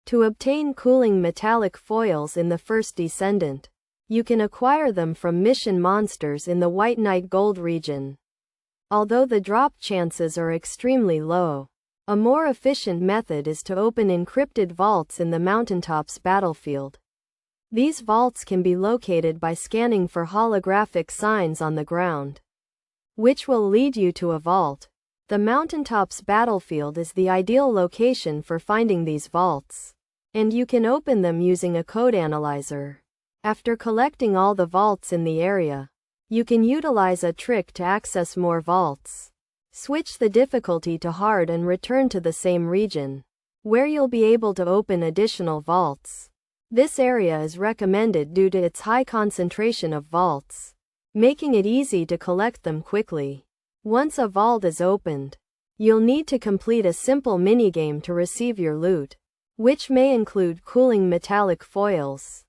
To obtain cooling metallic foils in the First Descendant, you can acquire them from mission monsters in the White Knight Gold region. Although the drop chances are extremely low, a more efficient method is to open encrypted vaults in the mountaintops battlefield. These vaults can be located by scanning for holographic signs on the ground, which will lead you to a vault. The mountaintops battlefield is the ideal location for finding these vaults, and you can open them using a code analyzer. After collecting all the vaults in the area, you can utilize a trick to access more vaults. Switch the difficulty to hard and return to the same region, where you'll be able to open additional vaults. This area is recommended due to its high concentration of vaults, making it easy to collect them quickly. Once a vault is opened, you'll need to complete a simple minigame to receive your loot, which may include cooling metallic foils.